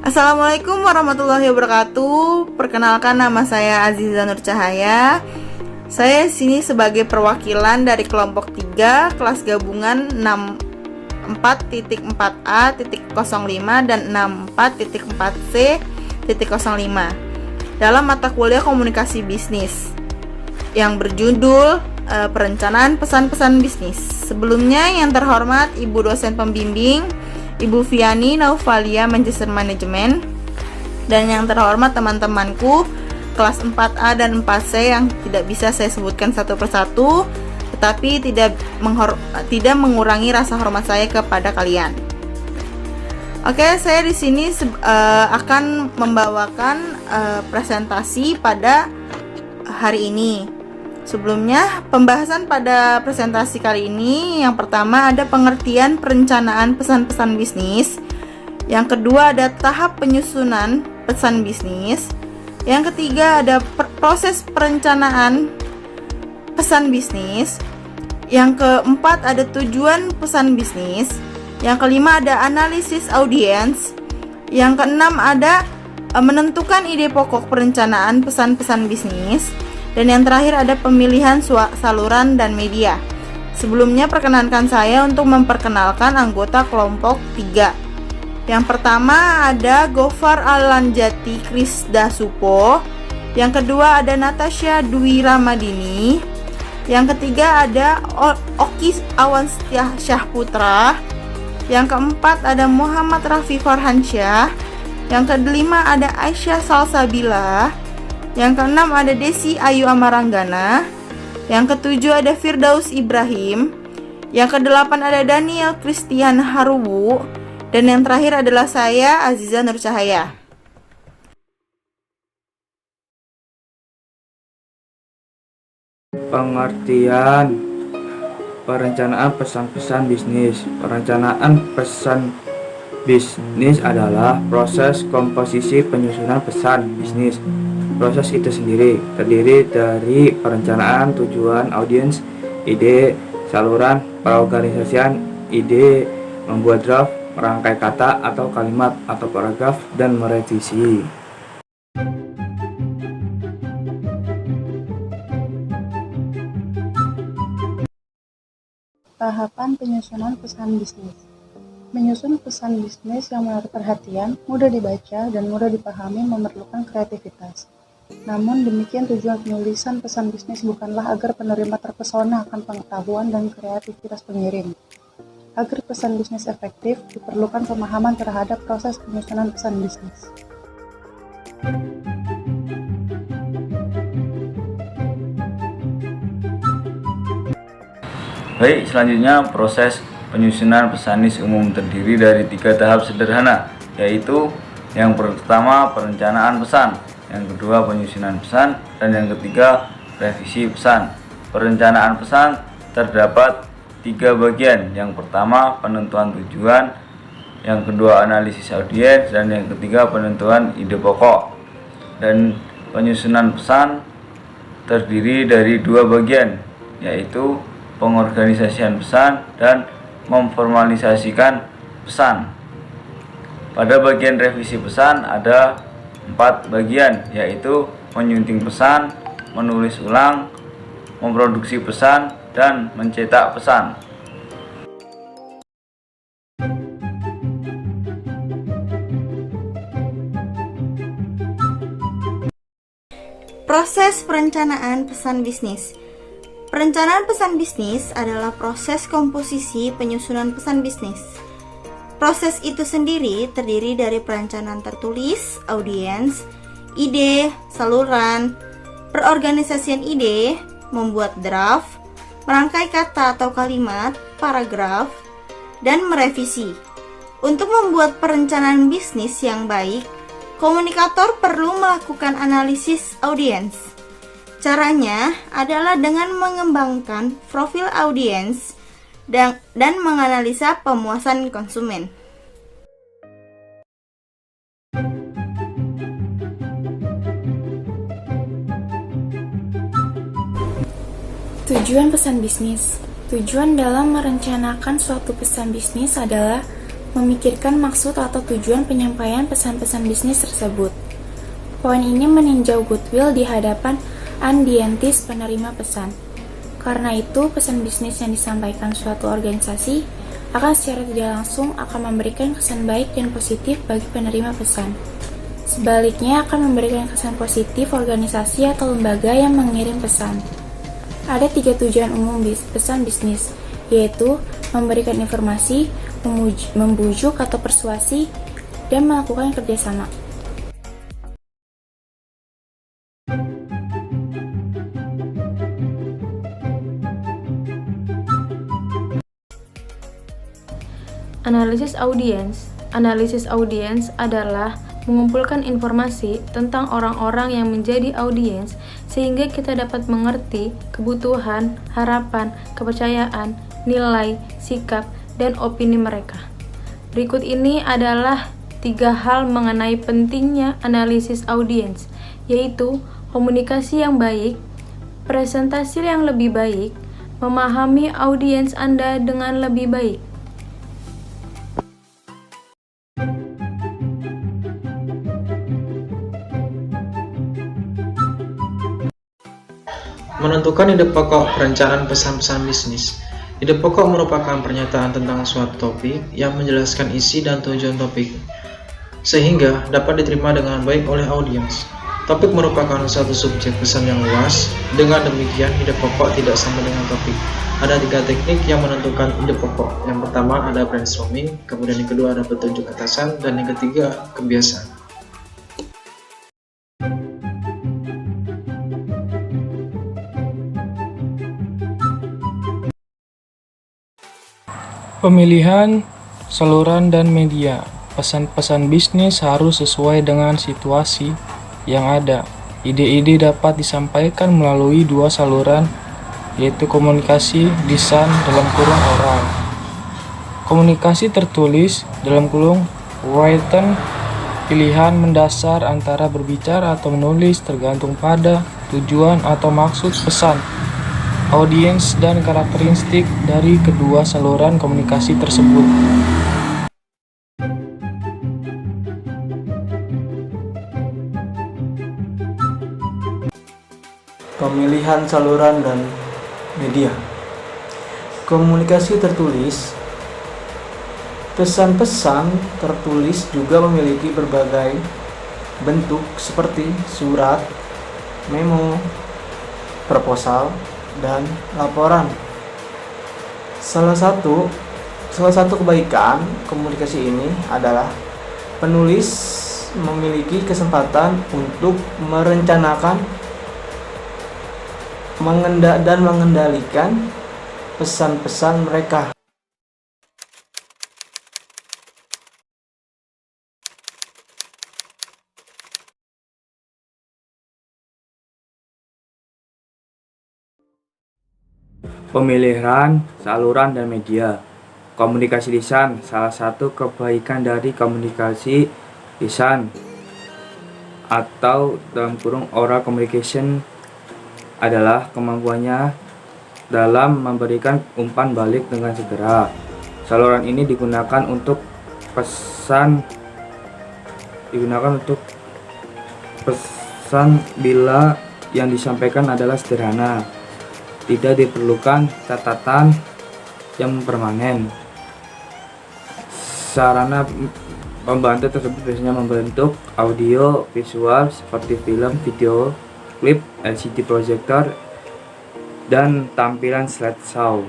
Assalamualaikum warahmatullahi wabarakatuh. Perkenalkan, nama saya Aziza Nur Cahaya. Saya sini sebagai perwakilan dari kelompok 3 kelas gabungan 64.4A.05 dan 64.4C.05 dalam mata kuliah komunikasi bisnis yang berjudul perencanaan pesan-pesan bisnis. Sebelumnya yang terhormat Ibu dosen pembimbing Ibu Viani Naufalia Manchester Management, dan yang terhormat teman-temanku kelas 4A dan 4C yang tidak bisa saya sebutkan satu persatu, tetapi tidak mengurangi rasa hormat saya kepada kalian. Oke, saya di sini akan membawakan presentasi pada hari ini. Sebelumnya, pembahasan pada presentasi kali ini, yang pertama ada pengertian perencanaan pesan-pesan bisnis, yang kedua ada tahap penyusunan pesan bisnis, yang ketiga ada proses perencanaan pesan bisnis, yang keempat ada tujuan pesan bisnis, yang kelima ada analisis audiens, yang keenam ada menentukan ide pokok perencanaan pesan-pesan bisnis, dan yang terakhir ada pemilihan saluran dan media. Sebelumnya perkenankan saya untuk memperkenalkan anggota kelompok 3. Yang pertama ada Gofar Alanjati Krisdasupo, yang kedua ada Natasha Dwi Ramadini, yang ketiga ada Oki Awan Syahputra, yang keempat ada Muhammad Rafi Farhansyah, yang kelima ada Aisyah Salsabila, yang keenam ada Desi Ayu Amaranggana, yang ketujuh ada Firdaus Ibrahim, yang kedelapan ada Daniel Christian Harubu, dan yang terakhir adalah saya, Aziza Nur Cahaya. Pengertian perencanaan pesan-pesan bisnis. Perencanaan pesan bisnis adalah proses komposisi penyusunan pesan bisnis. Proses itu sendiri terdiri dari perencanaan, tujuan, audiens, ide, saluran, perorganisasian ide, membuat draft, merangkai kata atau kalimat atau paragraf, dan merevisi. Tahapan penyusunan pesan bisnis. Menyusun pesan bisnis yang menarik perhatian, mudah dibaca, dan mudah dipahami memerlukan kreativitas. Namun demikian, tujuan penulisan pesan bisnis bukanlah agar penerima terpesona akan pengetahuan dan kreativitas pengirim. Agar pesan bisnis efektif, diperlukan pemahaman terhadap proses penyusunan pesan bisnis. Baik, selanjutnya proses penyusunan pesan bisnis umum terdiri dari 3 tahap sederhana, yaitu yang pertama perencanaan pesan, yang kedua penyusunan pesan, dan yang ketiga revisi pesan. Perencanaan pesan terdapat 3 bagian. Yang pertama penentuan tujuan, yang kedua analisis audiens, dan yang ketiga penentuan ide pokok. Dan penyusunan pesan terdiri dari 2 bagian, yaitu pengorganisasian pesan dan memformalisasikan pesan. Pada bagian revisi pesan ada 4 bagian, yaitu menyunting pesan, menulis ulang, memproduksi pesan, dan mencetak pesan. Proses perencanaan pesan bisnis. Perencanaan pesan bisnis adalah proses komposisi penyusunan pesan bisnis. Proses itu sendiri terdiri dari perencanaan tertulis, audiens, ide, saluran, perorganisasian ide, membuat draft, merangkai kata atau kalimat, paragraf, dan merevisi. Untuk membuat perencanaan bisnis yang baik, komunikator perlu melakukan analisis audiens. Caranya adalah dengan mengembangkan profil audiens dan menganalisa pemuasan konsumen. Tujuan pesan bisnis. Tujuan dalam merencanakan suatu pesan bisnis adalah memikirkan maksud atau tujuan penyampaian pesan-pesan bisnis tersebut. Poin ini meninjau goodwill di hadapan audiens penerima pesan. Karena itu, pesan bisnis yang disampaikan suatu organisasi akan secara tidak langsung akan memberikan kesan baik dan positif bagi penerima pesan. Sebaliknya akan memberikan kesan positif organisasi atau lembaga yang mengirim pesan. Ada 3 tujuan umum pesan bisnis, yaitu memberikan informasi, membujuk atau persuasi, dan melakukan kerjasama. Analisis audiens. Analisis audiens adalah mengumpulkan informasi tentang orang-orang yang menjadi audiens sehingga kita dapat mengerti kebutuhan, harapan, kepercayaan, nilai, sikap, dan opini mereka. Berikut ini adalah 3 hal mengenai pentingnya analisis audiens, yaitu komunikasi yang baik, presentasi yang lebih baik, memahami audiens Anda dengan lebih baik. Menentukan ide pokok perencanaan pesan-pesan bisnis. Ide pokok merupakan pernyataan tentang suatu topik yang menjelaskan isi dan tujuan topik, sehingga dapat diterima dengan baik oleh audiens. Topik merupakan satu subjek pesan yang luas, dengan demikian ide pokok tidak sama dengan topik. Ada 3 teknik yang menentukan ide pokok. Yang pertama ada brainstorming, kemudian yang kedua ada petunjuk atasan, dan yang ketiga kebiasaan. Pemilihan saluran dan media. Pesan-pesan bisnis harus sesuai dengan situasi yang ada. Ide-ide dapat disampaikan melalui 2 saluran, yaitu komunikasi lisan (oral). Komunikasi tertulis (written). Pilihan mendasar antara berbicara atau menulis tergantung pada tujuan atau maksud pesan, audiens, dan karakteristik dari kedua saluran komunikasi tersebut. Pemilihan saluran dan media. Komunikasi tertulis. Pesan-pesan tertulis juga memiliki berbagai bentuk seperti surat, memo, proposal, dan laporan. Salah satu kebaikan komunikasi ini adalah penulis memiliki kesempatan untuk merencanakan dan mengendalikan pesan-pesan mereka. Pemilihan saluran dan media. Komunikasi lisan. Salah satu kebaikan dari komunikasi lisan atau oral communication adalah kemampuannya dalam memberikan umpan balik dengan segera. Saluran ini digunakan untuk pesan bila yang disampaikan adalah sederhana. Tidak diperlukan catatan yang permanen. Sarana pembantu tersebut biasanya membentuk audio visual seperti film, video klip, LCD projector, dan tampilan slideshow.